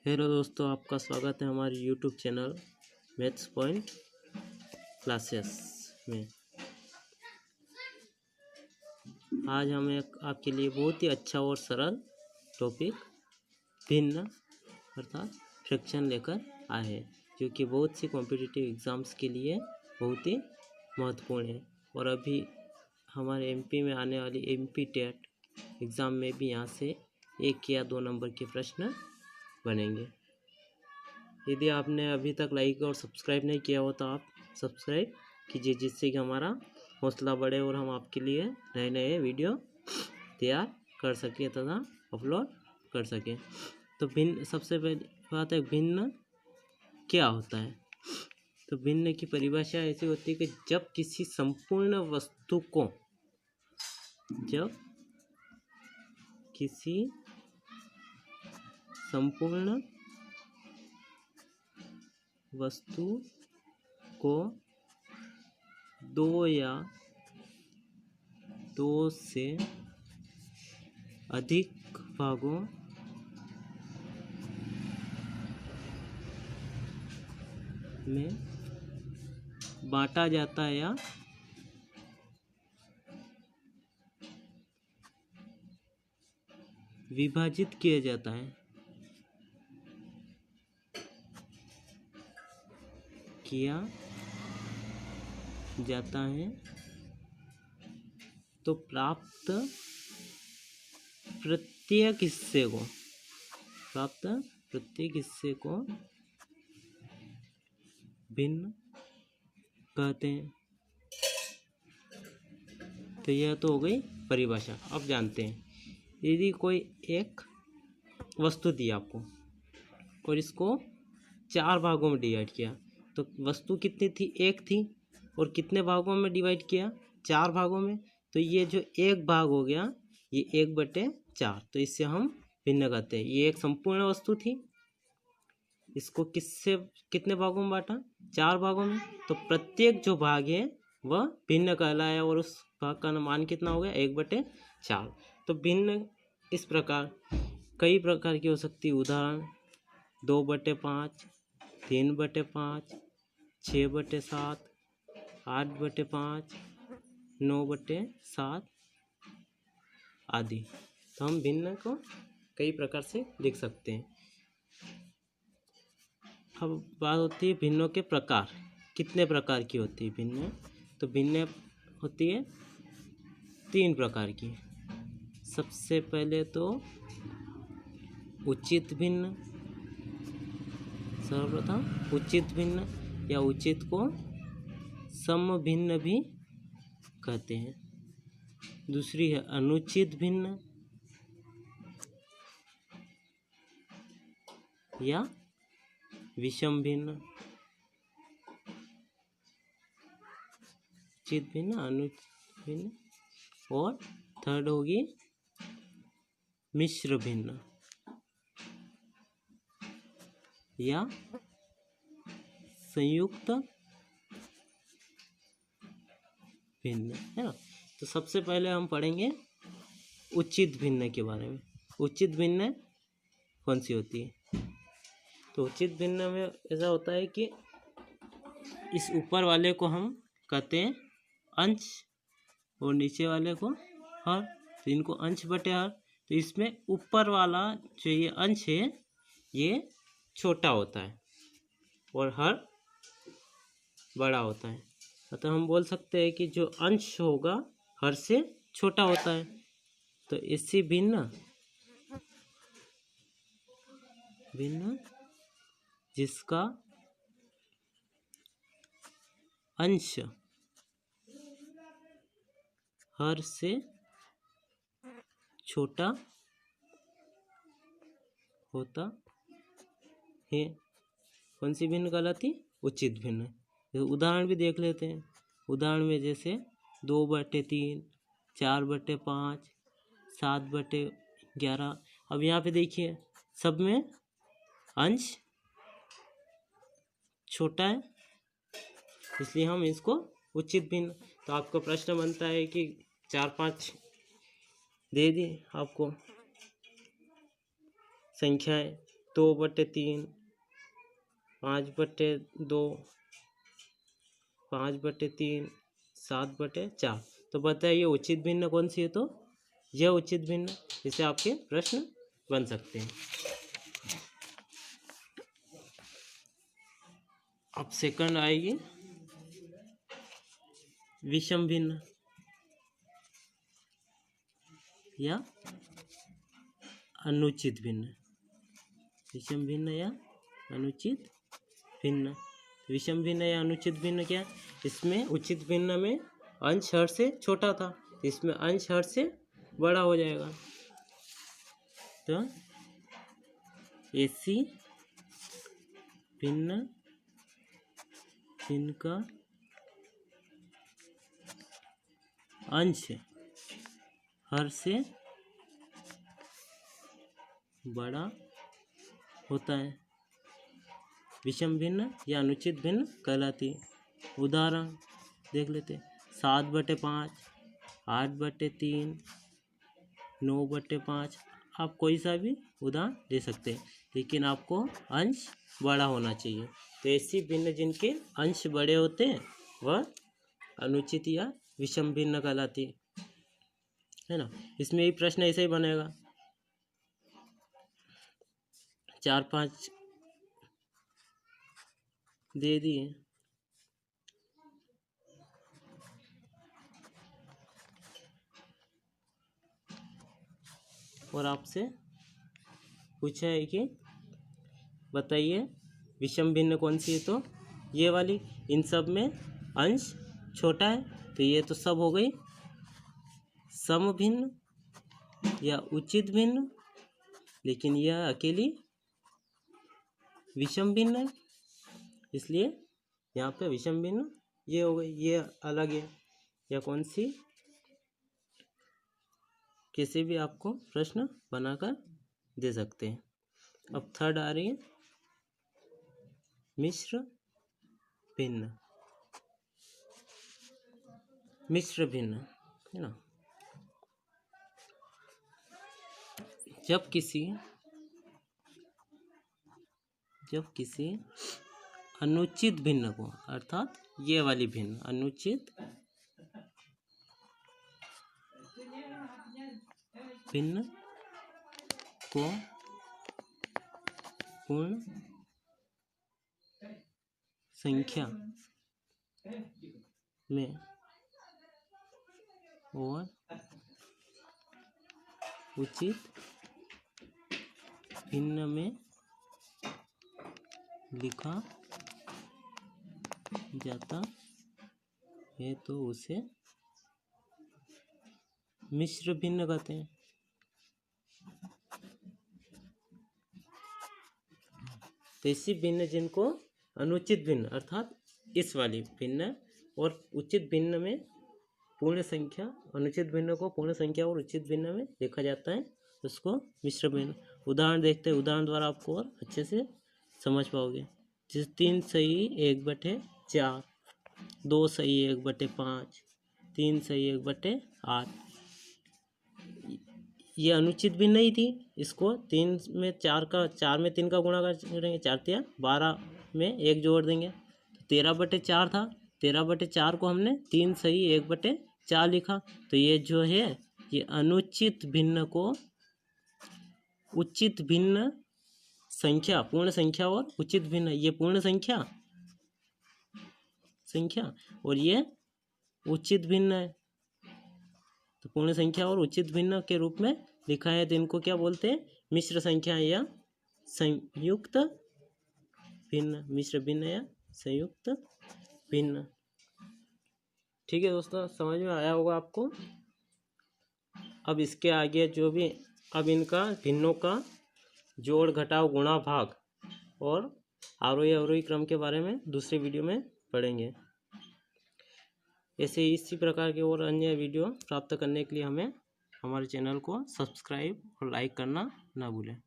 Hello दोस्तों, आपका स्वागत है हमारे YouTube channel maths point classes में। आज हम एक आपके लिए बहुत ही अच्छा और सरल टॉपिक भिन्न अर्थात फ्रैक्शन लेकर आए हैं, जो कि बहुत सी कॉम्पिटिटिव एग्ज़ाम्स के लिए बहुत ही महत्वपूर्ण है। और अभी हमारे एमपी में आने वाली एमपी टेट एग्ज़ाम में भी यहाँ से 1 या 2 नंबर के प्रश्न बनेंगे। यदि आपने अभी तक लाइक और सब्सक्राइब नहीं किया हो तो आप सब्सक्राइब कीजिए, जिससे कि हमारा हौसला बढ़े और हम आपके लिए नए नए वीडियो तैयार कर सकें तथा अपलोड कर सकें। तो भिन्न, सबसे पहली बात है भिन्न क्या होता है। तो भिन्न की परिभाषा ऐसी होती है कि जब किसी संपूर्ण वस्तु को दो या दो से अधिक भागों में बांटा जाता है या विभाजित किया जाता है, तो प्राप्त प्रत्येक हिस्से को भिन्न कहते हैं। तो यह तो हो गई परिभाषा। अब जानते हैं, यदि कोई एक वस्तु दी आपको और इसको 4 भागों में डिवाइड किया, तो वस्तु कितनी थी? एक थी। और कितने भागों में डिवाइड किया? 4 भागों में। तो ये जो एक भाग हो गया, ये 1/4। तो इससे हम भिन्न कहते हैं। ये एक संपूर्ण वस्तु थी, इसको कितने भागों में बांटा? 4 भागों में। तो प्रत्येक जो भाग है वह भिन्न कहलाया और उस भाग का मान कितना हो गया? 1/4। तो भिन्न इस प्रकार कई प्रकार की हो सकती है। उदाहरण 2/5, 3/5, 6/7, 8/5, 9/7 आदि। तो हम भिन्न को कई प्रकार से लिख सकते हैं। अब बात होती है भिन्नों के प्रकार। कितने प्रकार की होती है भिन्न? तो भिन्न होती है 3 प्रकार की। सबसे पहले तो उचित भिन्न, सर्वप्रथम उचित भिन्न, या उचित को सम भिन्न भी कहते हैं। दूसरी है अनुचित भिन्न या विषम भिन्न। उचित भिन्न, अनुचित भिन्न, और थर्ड होगी मिश्र भिन्न या संयुक्त भिन्न, है ना। तो सबसे पहले हम पढ़ेंगे उचित भिन्न के बारे में। उचित भिन्न कौन सी होती है? तो उचित भिन्न में ऐसा होता है कि इस ऊपर वाले को हम कहते हैं अंश और नीचे वाले को हर। तो इनको अंश बटे हर। तो इसमें ऊपर वाला जो ये अंश है ये छोटा होता है और हर बड़ा होता है। अतः हम बोल सकते हैं कि जो अंश होगा हर से छोटा होता है। तो इससे भिन्न जिसका अंश हर से छोटा होता है, कौन सी भिन्न कहलाती? उचित भिन्न। तो उदाहरण भी देख लेते हैं। उदाहरण में जैसे 2/3, 4/5, 7/11। अब यहाँ पे देखिए सब में अंश छोटा है, इसलिए हम इसको उचित भिन्न। तो आपका प्रश्न बनता है कि 4-5 दे दिए आपको संख्याएं, 2/3, 5/2, 5/3, 7/4। तो बताइए उचित भिन्न कौन सी है? तो यह उचित भिन्न, इसे आपके प्रश्न बन सकते हैं। अब सेकंड आएगी विषम भिन्न या अनुचित भिन्न। विषम भिन्न या अनुचित भिन्न। विषम भिन्न या अनुचित भिन्न क्या? इसमें उचित भिन्न में अंश हर से छोटा था, इसमें अंश हर से बड़ा हो जाएगा। तो ऐसी भिन्न जिनका अंश हर से बड़ा होता है, विषम भिन्न या अनुचित भिन्न कहलाती है। उदाहरण देख लेते हैं। 7/5, 8/3, 9/5। आप कोई सा भी उदाहरण दे सकते हैं, लेकिन आपको अंश बड़ा होना चाहिए। तो ऐसी भिन्न जिनके अंश बड़े होते हैं वह अनुचित या विषम भिन्न कहलाती है ना। इसमें भी प्रश्न ऐसे ही बनेगा। 4-5 दे दिए। और आपसे पूछा है कि बताइए विषम भिन्न कौन सी है? तो ये वाली। इन सब में अंश छोटा है, तो ये तो सब हो गई सम भिन्न या उचित भिन्न, लेकिन यह अकेली विषम भिन्न है, इसलिए यहाँ पे विषम भिन्न ये हो गई, ये अलग है। या कौन सी? किसी भी आपको प्रश्न बनाकर दे सकते हैं। अब थर्ड आ रही है मिश्र भिन्न। मिश्र भिन्न है ना। जब किसी अनुचित भिन्न को, अर्थात ये वाली भिन्न, अनुचित भिन्न को पूर्ण संख्या में और उचित भिन्न में लिखा जाता है तो उसे मिश्र भिन्न कहते हैं। तो ऐसी भिन्न जिनको अनुचित भिन्न अर्थात इस वाली भिन्न और उचित भिन्न में पूर्ण संख्या, अनुचित भिन्न को पूर्ण संख्या और उचित भिन्न में लिखा जाता है, उसको मिश्र भिन्न। उदाहरण देखते हैं, उदाहरण द्वारा आपको और अच्छे से समझ पाओगे। जैसे 3 सही 1/4, 2 सही 1/5, 3 सही 1/8। ये अनुचित भी नहीं थी। इसको 3 में 4 में 3 का गुणा करेंगे, 4 12 में 1 जोड़ देंगे तो 13/4 था। 13/4 को हमने 3 सही 1/4 लिखा। तो ये जो है ये अनुचित भिन्न को उचित भिन्न संख्या, पूर्ण संख्या और उचित भिन्न, ये पूर्ण संख्या और ये उचित भिन्न है। तो पूर्ण संख्या और उचित भिन्न के रूप में लिखा है, तो इनको क्या बोलते हैं? मिश्र संख्या या संयुक्त भिन्न। मिश्र भिन्न या संयुक्त भिन्न। ठीक है दोस्तों, समझ में आया होगा आपको। अब इसके आगे जो भी, अब इनका भिन्नों का जोड़ घटाव गुणा भाग और आरोही अवरोही क्रम के बारे में दूसरे वीडियो में पढ़ेंगे। ऐसे इसी प्रकार के और अन्य वीडियो प्राप्त करने के लिए हमें हमारे चैनल को सब्सक्राइब और लाइक करना ना भूलें।